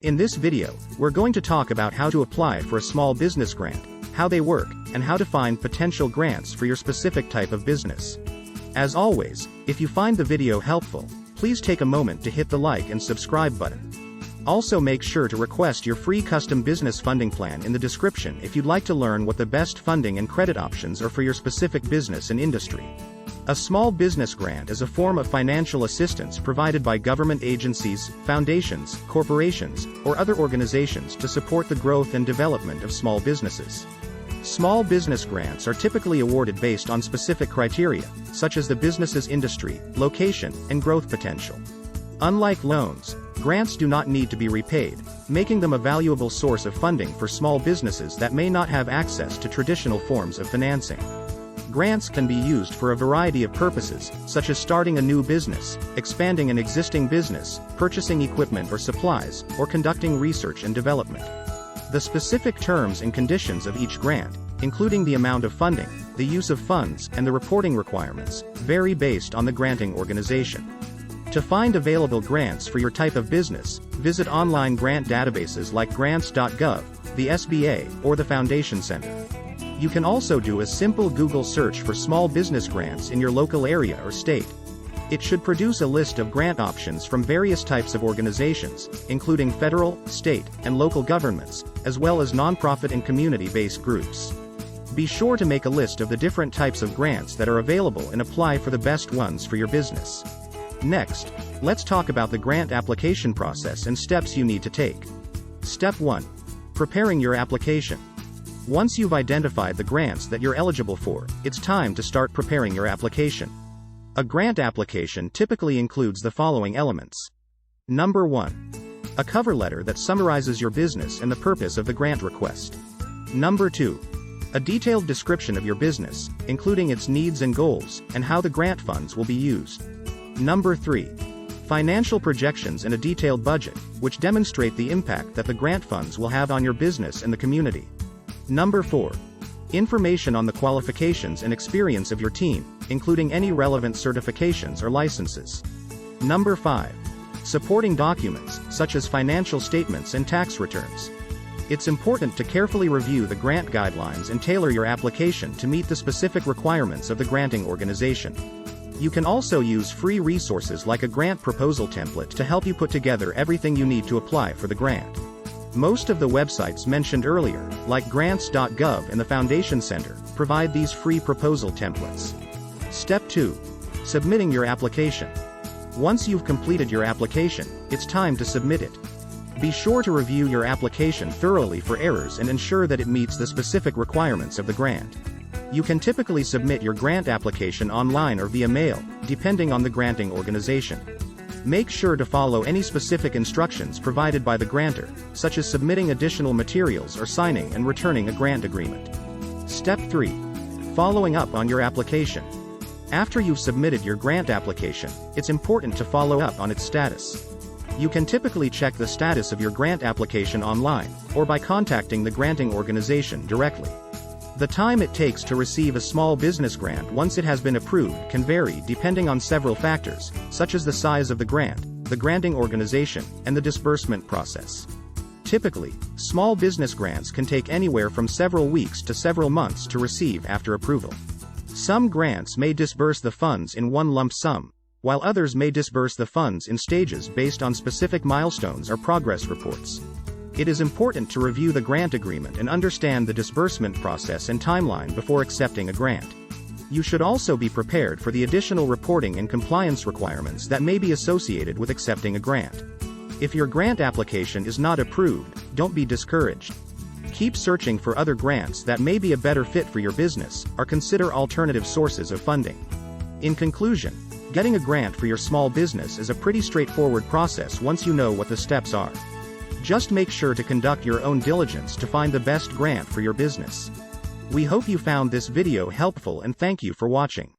In this video, we're going to talk about how to apply for a small business grant, how they work, and how to find potential grants for your specific type of business. As always, if you find the video helpful, please take a moment to hit the like and subscribe button. Also make sure to request your free custom business funding plan in the description if you'd like to learn what the best funding and credit options are for your specific business and industry. A small business grant is a form of financial assistance provided by government agencies, foundations, corporations, or other organizations to support the growth and development of small businesses. Small business grants are typically awarded based on specific criteria, such as the business's industry, location, and growth potential. Unlike loans, grants do not need to be repaid, making them a valuable source of funding for small businesses that may not have access to traditional forms of financing. Grants can be used for a variety of purposes, such as starting a new business, expanding an existing business, purchasing equipment or supplies, or conducting research and development. The specific terms and conditions of each grant, including the amount of funding, the use of funds, and the reporting requirements, vary based on the granting organization. To find available grants for your type of business, visit online grant databases like grants.gov, the SBA, or the Foundation Center. You can also do a simple Google search for small business grants in your local area or state. It should produce a list of grant options from various types of organizations, including federal, state, and local governments, as well as nonprofit and community-based groups. Be sure to make a list of the different types of grants that are available and apply for the best ones for your business. Next, let's talk about the grant application process and steps you need to take. Step 1. Preparing your application. Once you've identified the grants that you're eligible for, it's time to start preparing your application. A grant application typically includes the following elements. Number 1. A cover letter that summarizes your business and the purpose of the grant request. Number 2. A detailed description of your business, including its needs and goals, and how the grant funds will be used. Number 3. Financial projections and a detailed budget, which demonstrate the impact that the grant funds will have on your business and the community. Number 4. Information on the qualifications and experience of your team, including any relevant certifications or licenses. Number 5. Supporting documents, such as financial statements and tax returns. It's important to carefully review the grant guidelines and tailor your application to meet the specific requirements of the granting organization. You can also use free resources like a grant proposal template to help you put together everything you need to apply for the grant. Most of the websites mentioned earlier, like grants.gov and the Foundation Center, provide these free proposal templates. Step 2. Submitting your application. Once you've completed your application, it's time to submit it. Be sure to review your application thoroughly for errors and ensure that it meets the specific requirements of the grant. You can typically submit your grant application online or via mail, depending on the granting organization. Make sure to follow any specific instructions provided by the grantor, such as submitting additional materials or signing and returning a grant agreement. Step 3. Following up on your application. After you've submitted your grant application, it's important to follow up on its status. You can typically check the status of your grant application online, or by contacting the granting organization directly. The time it takes to receive a small business grant once it has been approved can vary depending on several factors, such as the size of the grant, the granting organization, and the disbursement process. Typically, small business grants can take anywhere from several weeks to several months to receive after approval. Some grants may disburse the funds in one lump sum, while others may disburse the funds in stages based on specific milestones or progress reports. It is important to review the grant agreement and understand the disbursement process and timeline before accepting a grant. You should also be prepared for the additional reporting and compliance requirements that may be associated with accepting a grant. If your grant application is not approved, don't be discouraged. Keep searching for other grants that may be a better fit for your business, or consider alternative sources of funding. In conclusion, getting a grant for your small business is a pretty straightforward process once you know what the steps are. Just make sure to conduct your own diligence to find the best grant for your business. We hope you found this video helpful and thank you for watching.